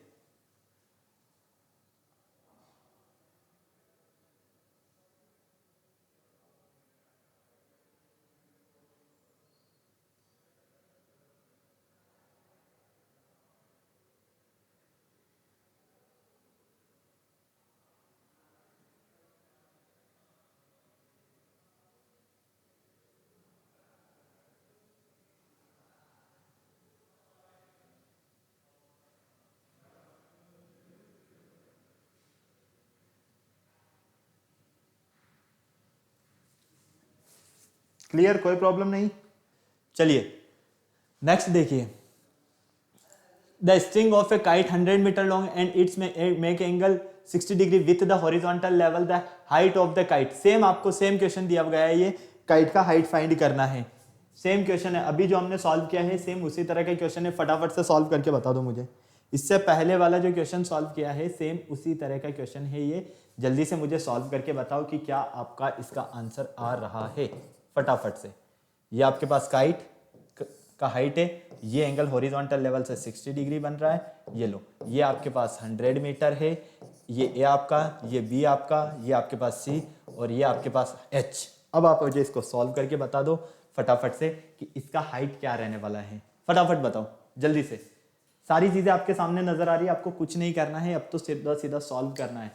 क्लियर, कोई प्रॉब्लम नहीं। चलिए नेक्स्ट देखिए, the string of a kite 100 metre long and its make angle 60 degree with the horizontal level, the height of the kite. Same आपको सेम क्वेश्चन दिया गया है, ये काइट का हाइट फाइंड करना है। सेम क्वेश्चन है, अभी जो हमने सॉल्व किया है सेम उसी तरह का क्वेश्चन है। फटाफट से सॉल्व करके बता दो मुझे। इससे पहले वाला जो क्वेश्चन सॉल्व किया है सेम उसी तरह का क्वेश्चन है ये। जल्दी से मुझे सॉल्व करके बताओ कि क्या आपका इसका आंसर आ रहा है फटाफट से। ये आपके पास काइट का हाइट है, ये एंगल हॉरिजॉन्टल लेवल से 60 डिग्री बन रहा है। ये लो, ये आपके पास 100 मीटर है, ये ए आपका, ये बी आपका, ये आपके पास सी, और ये आपके पास एच। अब आप मुझे इसको सॉल्व करके बता दो फटाफट से कि इसका हाइट क्या रहने वाला है। फटाफट बताओ जल्दी से। सारी चीजें आपके सामने नजर आ रही है, आपको कुछ नहीं करना है, अब तो सीधा सीधा सॉल्व करना है।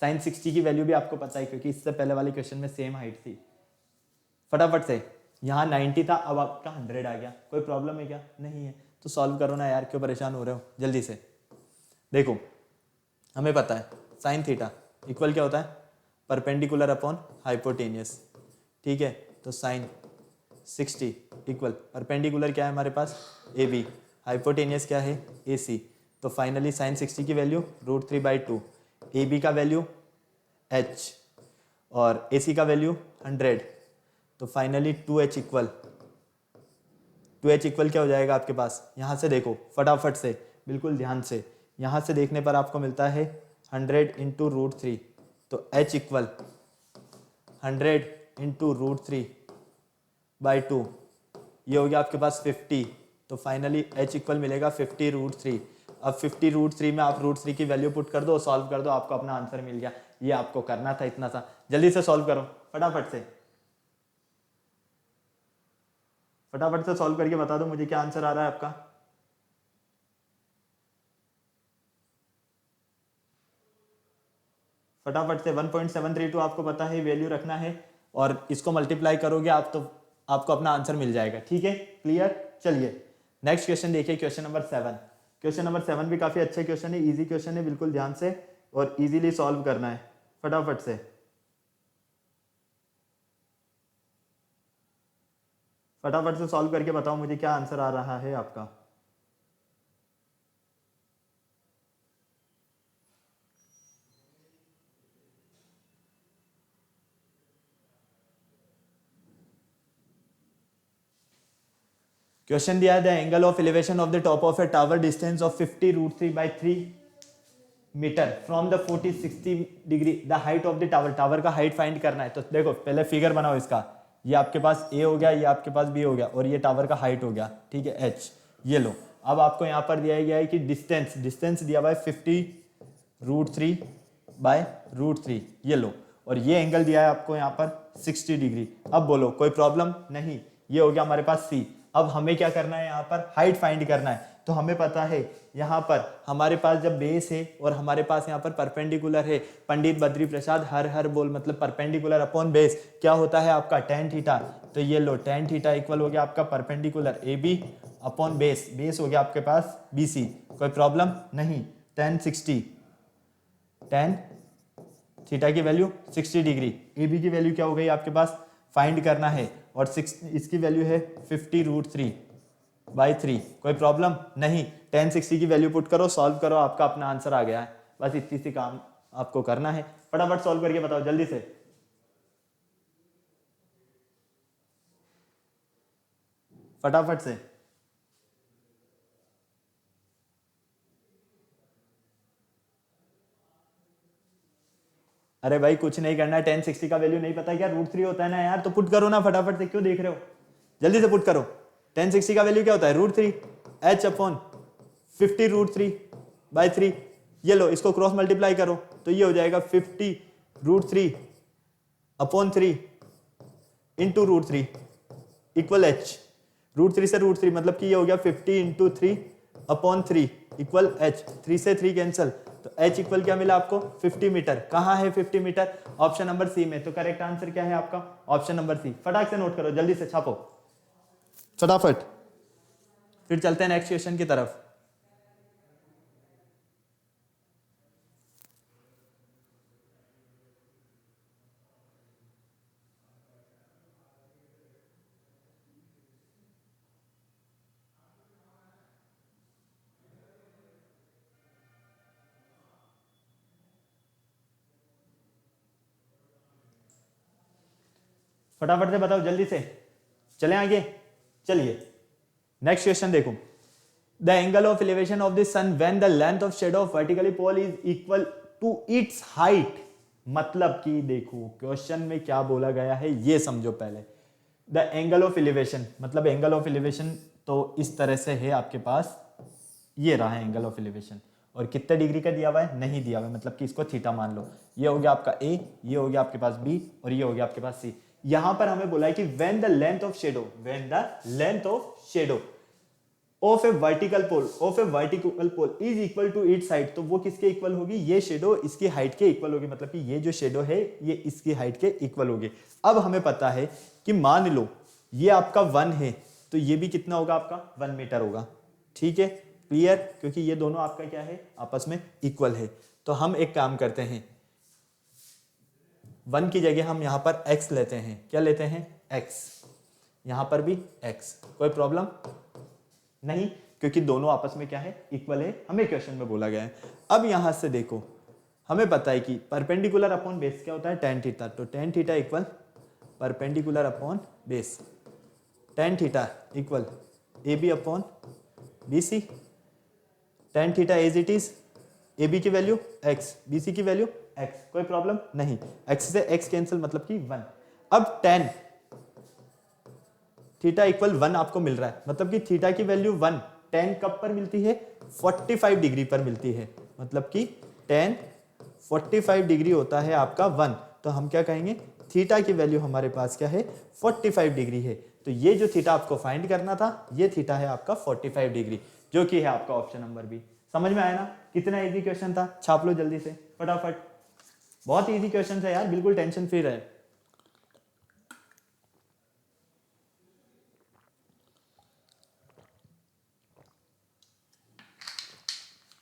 साइन 60 की वैल्यू भी आपको पता है क्योंकि इससे पहले वाले क्वेश्चन में सेम हाइट थी। फटाफट से, यहाँ 90 था, अब आपका 100 आ गया। कोई प्रॉब्लम है क्या? नहीं है। तो सॉल्व करो ना यार, क्यों परेशान हो रहे हो? जल्दी से देखो, हमें पता है साइन थीटा इक्वल क्या होता है? Perpendicular upon hypotenuse. ठीक है, तो साइन 60 इक्वल परपेंडिकुलर क्या है हमारे पास? ए बी, हाइपोटेनियस क्या है? ए सी। तो फाइनली साइन 60 की वैल्यू √3/2, ए बी का वैल्यू h और ए सी का वैल्यू 100। तो फाइनली 2h इक्वल क्या हो जाएगा आपके पास? यहाँ से देखो फटाफट से, बिल्कुल ध्यान से, यहाँ से देखने पर आपको मिलता है 100 इंटू √3। तो h इक्वल 100 इंटू √3/2, ये हो गया आपके पास 50। तो फाइनली h इक्वल मिलेगा 50√3। अब 50√3 में आप √3 की वैल्यू पुट कर दो, सॉल्व कर दो, आपको अपना आंसर मिल गया। ये आपको करना था इतना सा। जल्दी से सॉल्व करो फटाफट से, फटाफट से सॉल्व करके बता दो मुझे क्या आंसर आ रहा है आपका। फटाफट से 1.732 आपको पता है वैल्यू रखना है और इसको मल्टीप्लाई करोगे आप तो आपको अपना आंसर मिल जाएगा। ठीक है, क्लियर? चलिए नेक्स्ट क्वेश्चन देखिए, क्वेश्चन नंबर 7। क्वेश्चन नंबर 7 भी काफी अच्छे क्वेश्चन है, इजी क्वेश्चन है, बिल्कुल ध्यान से और इजीली सॉल्व करना है। फटाफट से सॉल्व करके बताओ मुझे क्या आंसर आ रहा है आपका। क्वेश्चन दिया है the angle of elevation of the top of a tower distance of 50√3/3 metre from the 40-60 degree the height of the tower. Tower का हाइट फाइंड करना है। तो देखो पहले फिगर बनाओ इसका, ये आपके पास ए हो गया, ये आपके पास बी हो गया और ये टावर का हाइट हो गया। ठीक है, एच। ये लो, अब आपको यहाँ पर दिया गया है कि डिस्टेंस दिया हुआ है 50√3/√3। ये लो, और ये एंगल दिया है आपको यहाँ पर 60 डिग्री। अब बोलो कोई प्रॉब्लम नहीं। ये हो गया हमारे पास सी। अब हमें क्या करना है? यहाँ पर हाइट फाइंड करना है। तो हमें पता है यहाँ पर हमारे पास जब बेस है और हमारे पास यहाँ पर परपेंडिकुलर है, पंडित बद्री प्रसाद हर बोल, मतलब परपेंडिकुलर अपॉन बेस क्या होता है आपका? tan theta. तो ये लो, tan थीटा इक्वल हो गया आपका perpendicular a B upon base, base हो गया आपके पास बी सी। कोई प्रॉब्लम नहीं। tan थीटा की वैल्यू 60 डिग्री, ए बी की वैल्यू क्या हो गई आपके पास? फाइंड करना है और इसकी वैल्यू है 50√3/3। कोई प्रॉब्लम नहीं। tan 60 की वैल्यू पुट करो, सॉल्व करो, आपका अपना आंसर आ गया है। बस इतनी सी काम आपको करना है। फटाफट सॉल्व करके बताओ जल्दी से, फटाफट से। अरे भाई कुछ नहीं करना है, tan 60 का वैल्यू नहीं पता क्या? √3 होता है ना यार, तो पुट करो ना फटाफट से, क्यों देख रहे हो? जल्दी से पुट करो। tan 60 का वैल्यू क्या होता है? √3 h अपॉन 50√3/3। ये लो, इसको क्रॉस मल्टीप्लाई करो तो ये हो जाएगा 50√3/3 इंटू √3 इक्वल h। √3 से √3 मतलब कि ये हो गया 50 इंटू 3/3 इक्वल h। 3 से 3 कैंसल, तो h इक्वल क्या मिला आपको? 50 मीटर। कहाँ है 50 मीटर? ऑप्शन नंबर सी में। तो करेक्ट आंसर क्या है आपका? Option number c. फटाक से नोट करो, जल्दी से छापो फटाफट। फिर चलते हैं नेक्स्ट क्वेश्चन की तरफ। फटाफट से बताओ जल्दी से, चले आगे। चलिए नेक्स्ट क्वेश्चन देखो, the angle of elevation of the sun when the length of shadow of vertically pole is equal to its height. मतलब कि देखो क्वेश्चन में क्या बोला गया है ये समझो पहले। द एंगल ऑफ एलिवेशन मतलब एंगल ऑफ एलिवेशन तो इस तरह से है आपके पास, ये रहा है एंगल ऑफ एलिवेशन, और कितने डिग्री का दिया हुआ है? नहीं दिया हुआ है, मतलब कि इसको थीटा मान लो। ये हो गया आपका ए, ये हो गया आपके पास बी और ये हो गया आपके पास सी। यहां पर हमें बोला है कि when the length of shadow of a vertical pole is equal to it side, तो वो किसके इक्वल होगी, ये शेडो इसकी हाइट के इक्वल होगी, मतलब कि ये जो शेडो है ये इसकी हाइट के इक्वल होगी। अब हमें पता है कि मान लो ये आपका 1 है तो ये भी कितना होगा, आपका 1 मीटर होगा। ठीक है, क्लियर, क्योंकि ये दोनों आपका क्या है, आपस में इक्वल है। तो हम एक काम करते हैं, 1 की जगह हम यहां पर x लेते हैं। क्या लेते हैं, x, यहां पर भी x। कोई प्रॉब्लम नहीं, क्योंकि दोनों आपस में क्या है, इक्वल है, हमें क्वेश्चन में बोला गया है। अब यहां से देखो, हमें पता है कि परपेंडिकुलर अपॉन बेस क्या होता है, tan थीटा। तो tan theta equal perpendicular upon base, tan theta equal AB upon BC। tan theta as it is, AB की वैल्यू x, BC की वैल्यू x। कोई प्रॉब्लम नहीं, x से x कैंसिल, मतलब कि 1। अब tan थीटा इक्वल 1 आपको मिल रहा है, मतलब कि थीटा की वैल्यू 1, tan कब पर मिलती है, 45 डिग्री पर मिलती है, मतलब कि tan 45 डिग्री होता है आपका 1। तो हम क्या कहेंगे, थीटा की वैल्यू हमारे पास क्या है, 45 डिग्री है। तो ये जो थीटा आपको फाइंड करना था, ये थीटा है आपका 45 डिग्री, जो कि है आपका ऑप्शन नंबर बी। समझ में आया ना, कितना इजी क्वेश्चन था, छाप लो जल्दी से फटाफट। बहुत इजी क्वेश्चन है यार, बिल्कुल टेंशन फ्री रहे।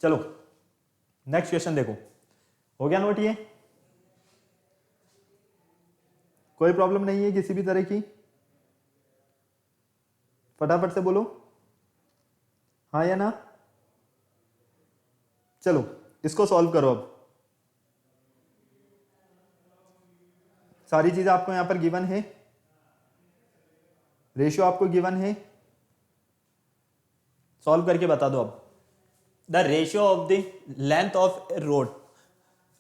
चलो नेक्स्ट क्वेश्चन देखो, हो गया नोट ये, कोई प्रॉब्लम नहीं है किसी भी तरह की, फटाफट से बोलो हाँ या ना। चलो इसको सॉल्व करो। अब सारी चीजें आपको यहां पर गिवन है, रेशियो आपको गिवन है, सॉल्व करके बता दो। अब the ratio of the length of a road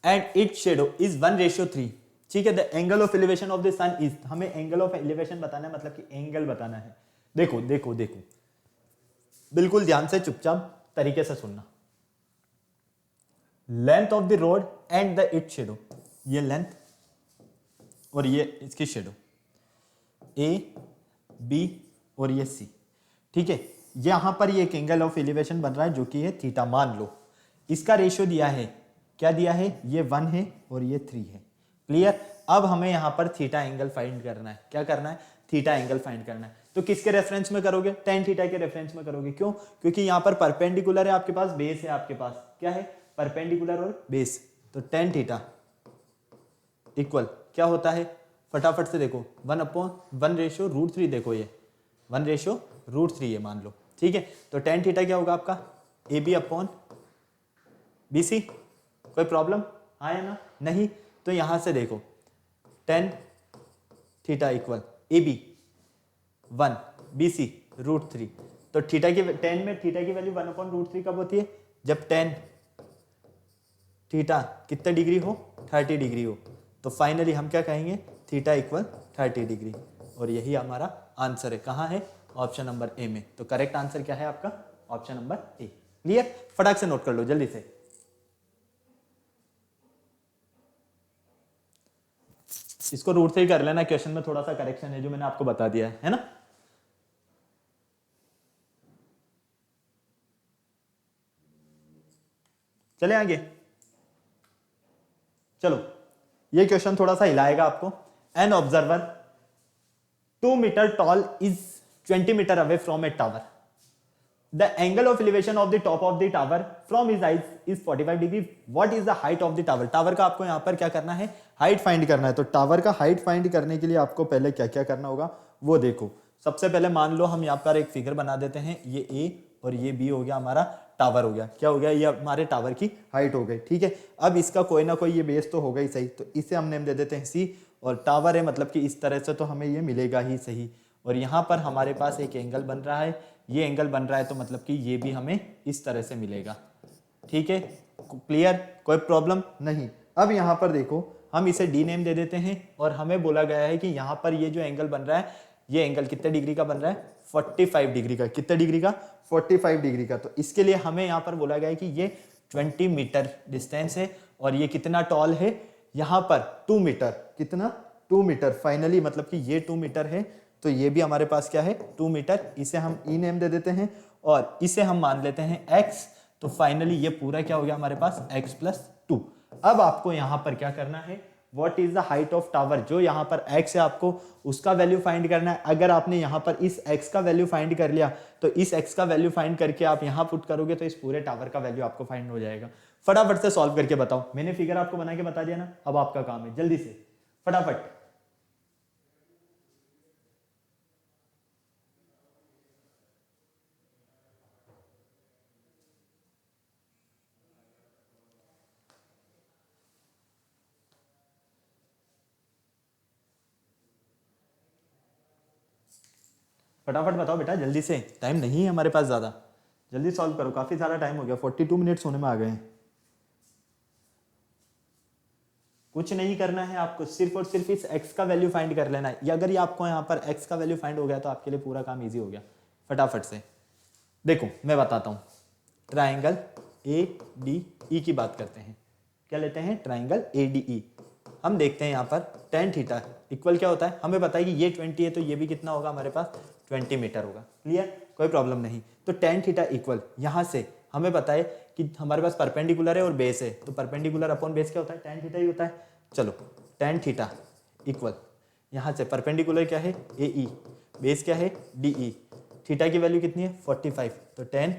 and it shadow is 1:3। ठीक है, the angle of elevation of the sun is, हमें एंगल ऑफ एलिवेशन बताना है, मतलब कि एंगल बताना है। देखो देखो देखो, बिल्कुल ध्यान से चुपचाप तरीके से सुनना। Length of the road and the it shadow, ये लेंथ और ये इसकी शेडो, ए बी और ये सी। ठीक है, यहां पर ये एक एंगल ऑफ एलिवेशन बन रहा है जो कि है थीटा, मान लो। इसका रेशियो दिया है, क्या दिया है, ये 1 है और ये 3 है। क्लियर। अब हमें यहां पर थीटा एंगल फाइंड करना है। क्या करना है, थीटा एंगल फाइंड करना है। तो किसके रेफरेंस में करोगे, tan थीटा के रेफरेंस में करोगे। क्यों, क्योंकि यहां पर परपेंडिकुलर है आपके पास, बेस है आपके पास, क्या है, परपेंडिकुलर और बेस। तो tan थीटा इक्वल क्या होता है, फटाफट से देखो, 1/1/√3। देखो ये 1/√3 है मान लो। ठीक है, तो tan थीटा क्या होगा आपका, AB अपॉन BC। कोई प्रॉब्लम हाँ या ना, नहीं। तो यहां से देखो, tan theta equal AB 1 BC √3। तो थीटा की tan में थीटा की वैल्यू 1/√3 कब होती है, जब tan थीटा कितने डिग्री हो, 30 डिग्री हो। तो फाइनली हम क्या कहेंगे, थीटा इक्वल 30 डिग्री। और यही हमारा आंसर है, कहाँ है, ऑप्शन नंबर ए में। तो करेक्ट आंसर क्या है आपका, ऑप्शन नंबर ए। क्लियर, फटाक से नोट कर लो जल्दी से। इसको रूट से ही कर लेना, क्वेश्चन में थोड़ा सा करेक्शन है जो मैंने आपको बता दिया है ना। चले आगे, चलो ये क्वेश्चन थोड़ा सा हिलाएगा आपको। An observer 2 metre tall is 20 metre away from a tower. The angle of elevation of the top of the tower from his eyes is 45 degree. What is the height of the tower. Tower का आपको यहां पर क्या करना है, height find करना है। तो टावर का हाइट फाइंड करने के लिए आपको पहले क्या क्या करना होगा वो देखो। सबसे पहले मान लो हम यहाँ पर एक फिगर बना देते हैं, ये ए और ये बी हो गया हमारा टावर, हो गया क्या हो गया, ये हमारे टावर की हाइट हो गई। ठीक है, अब इसका कोई ना कोई ये बेस तो होगा ही सही, तो इसे हम नेम दे देते हैं सी। और टावर है मतलब कि इस तरह से तो हमें ये मिलेगा ही सही। और यहाँ पर हमारे पास एक एंगल बन रहा है, ये एंगल बन रहा है, तो मतलब कि ये भी हमें इस तरह से मिलेगा। ठीक है, क्लियर, कोई प्रॉब्लम नहीं। अब यहाँ पर देखो, हम इसे डी नेम दे देते हैं और हमें बोला गया है कि यहाँ पर ये जो एंगल बन रहा है, ये एंगल कितने डिग्री का बन रहा है, 45 डिग्री का। कितने डिग्री का, 45 डिग्री का। तो इसके लिए हमें यहाँ पर बोला गया है कि ये 20 मीटर डिस्टेंस है और ये कितना टॉल है, यहाँ पर 2 मीटर, कितना 2 मीटर फाइनली, मतलब कि ये 2 मीटर है तो ये भी हमारे पास क्या है 2 मीटर, इसे हम ई नेम दे देते हैं और इसे हम मान लेते हैं x। तो फाइनली ये पूरा क्या हो गया हमारे पास x+2। अब आपको यहां पर क्या करना है, what is the height of tower, जो यहाँ पर x है आपको उसका वैल्यू फाइंड करना है। अगर आपने यहाँ पर इस x का वैल्यू फाइंड कर लिया तो इस x का वैल्यू फाइंड करके आप यहाँ पुट करोगे तो इस पूरे टावर का वैल्यू आपको फाइंड हो जाएगा। फटाफट से सॉल्व करके बताओ, मैंने फिगर आपको बना के बता दिया ना, अब आपका काम है जल्दी से फटाफट। फटाफट बताओ बेटा जल्दी से, टाइम नहीं है हमारे पास ज़्यादा, जल्दी सॉल्व करो, काफ़ी सारा टाइम हो गया, 42 मिनट्स होने में आ गए हैं। कुछ नहीं करना है आपको, सिर्फ और सिर्फ इस x का वैल्यू फाइंड कर लेना है। या अगर ये आपको यहाँ पर x का वैल्यू फाइंड हो गया तो आपके लिए पूरा काम इजी हो गया। फटाफट से देखो मैं बताता हूँ, ट्राइंगल ADE की बात करते हैं। क्या लेते हैं, ट्राइंगल ADE। हम देखते हैं यहाँ पर tan थीटा इक्वल क्या होता है, हमें पता है कि ये 20 है तो ये भी कितना होगा हमारे पास 20 मीटर होगा। क्लियर, कोई प्रॉब्लम नहीं। तो tan थीटा इक्वल यहाँ से हमें पता है कि हमारे पास परपेंडिकुलर है और बेस है, तो परपेंडिकुलर अपॉन बेस क्या होता है, tan थीटा ही होता है। चलो tan थीटा इक्वल यहाँ से परपेंडिकुलर क्या है AE, बेस क्या है DE, थीटा की वैल्यू कितनी है 45, तो tan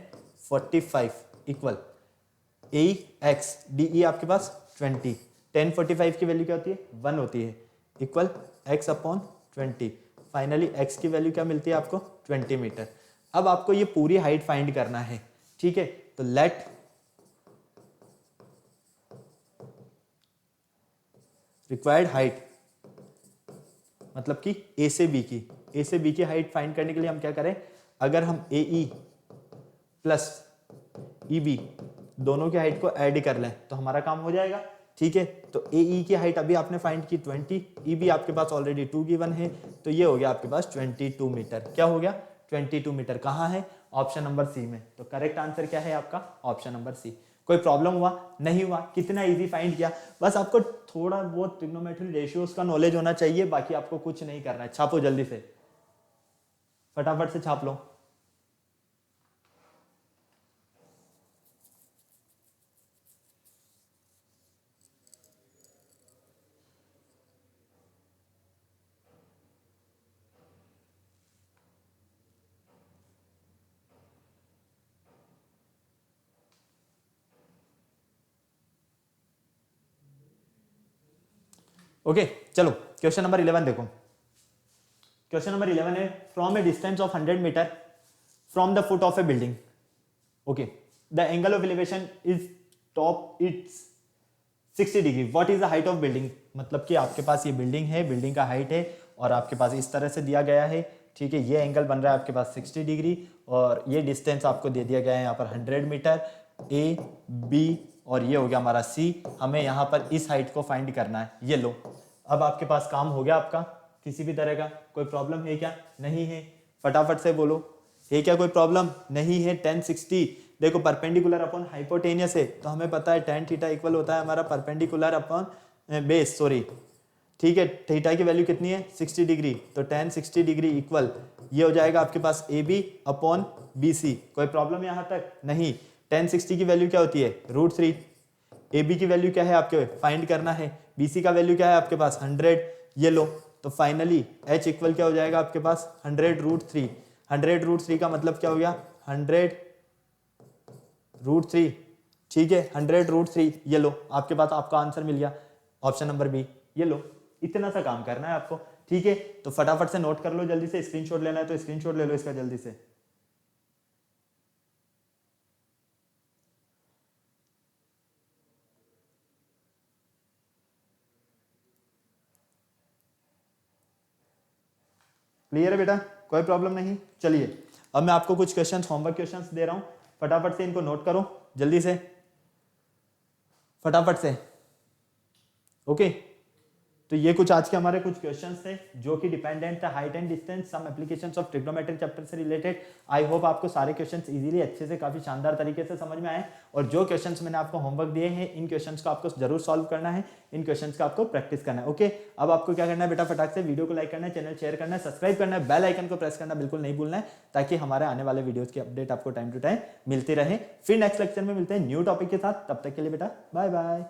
45 इक्वल AX DE आपके पास 20, tan 45 की वैल्यू क्या होती है 1 होती है, equal x upon 20। Finally x की वैल्यू क्या मिलती है आपको 20 मीटर। अब आपको ये पूरी हाइट फाइंड करना है, ठीक है। तो लेट रिक्वायर्ड हाइट मतलब कि ए से बी की हाइट फाइंड करने के लिए हम क्या करें, अगर हम AE प्लस EB दोनों की हाइट को ऐड कर लें तो हमारा काम हो जाएगा, ठीक है। तो AE की हाइट अभी आपने फाइंड की 20, EB आपके पास ऑलरेडी 2 गिवन है, तो ये हो गया आपके पास 22 मीटर। क्या हो गया 22 मीटर, कहाँ है ऑप्शन नंबर सी में। तो करेक्ट आंसर क्या है आपका ऑप्शन नंबर सी। कोई प्रॉब्लम हुआ, नहीं हुआ, कितना इजी फाइंड किया। बस आपको थोड़ा बहुत ट्रिग्नोमेट्री रेशियोज का नॉलेज होना चाहिए, बाकी आपको कुछ नहीं करना है। छापो जल्दी से, फटाफट से छाप लो। ओके चलो क्वेश्चन नंबर 11 देखो। क्वेश्चन नंबर 11 है, from a distance of 100 metre from the foot of a building, okay, the angle of elevation is top its 60 degree, what is the height of building. मतलब कि आपके पास ये building है, building का height है और आपके पास इस तरह से दिया गया है, ठीक है। ये एंगल बन रहा है आपके पास 60 डिग्री और ये डिस्टेंस आपको दे दिया गया है यहाँ पर 100 मीटर, ए बी और ये हो गया हमारा सी। हमें यहाँ पर इस हाइट को फाइंड करना है। ये लो, अब आपके पास काम हो गया आपका। किसी भी तरह का कोई प्रॉब्लम है क्या, नहीं है, फटाफट से बोलो, है क्या कोई प्रॉब्लम, नहीं है। tan 60 देखो परपेंडिकुलर अपॉन हाइपोटेनियस है तो हमें पता है tan थीटा इक्वल होता है हमारा परपेंडिकुलर अपॉन बेस, सॉरी, ठीक है। थीटा की वैल्यू कितनी है 60 डिग्री, तो tan 60 डिग्री इक्वल ये हो जाएगा आपके पास AB अपॉन BC। कोई प्रॉब्लम यहाँ तक, नहीं। tan 60 की वैल्यू क्या होती है √3, AB की वैल्यू क्या है आपके फाइंड करना है, BC का वैल्यू क्या है आपके पास 100, ये लो। तो फाइनली H इक्वल क्या हो जाएगा आपके पास 100√3, 100√3 का मतलब क्या हो गया 100√3, ठीक है। 100√3, ये लो आपके पास आपका आंसर मिल गया ऑप्शन नंबर बी। ये लो, इतना सा काम करना है आपको, ठीक है। तो फटाफट से नोट कर लो, जल्दी से स्क्रीनशॉट लेना है तो स्क्रीनशॉट ले लो इसका जल्दी से। क्लियर है बेटा, कोई प्रॉब्लम नहीं। चलिए अब मैं आपको कुछ क्वेश्चंस, होमवर्क क्वेश्चंस दे रहा हूं, फटाफट से इनको नोट करो जल्दी से, फटाफट से, ओके। तो ये कुछ आज के हमारे कुछ क्वेश्चंस थे जो कि डिपेंडेंट थे height and distance, some applications of trigonometry chapter से रिलेटेड। आई होप आपको सारे क्वेश्चंस इजीली अच्छे से काफी शानदार तरीके से समझ में आए, और जो क्वेश्चंस मैंने आपको होमवर्क दिए हैं इन क्वेश्चंस को आपको जरूर सॉल्व करना है, इन क्वेश्चंस का आपको प्रैक्टिस करना है। ओके, अब आपको क्या करना है बेटा, फटाक से वीडियो को लाइक करना है, चैनल शेयर करना है, सब्सक्राइब करना है, बेल आइकन को प्रेस करना बिल्कुल नहीं भूलना है, ताकि हमारे आने वाले वीडियोस की अपडेट आपको टाइम टू टाइम मिलती रहे। फिर नेक्स्ट लेक्चर में मिलते हैं न्यू टॉपिक के साथ, तब तक के लिए बेटा बाय बाय।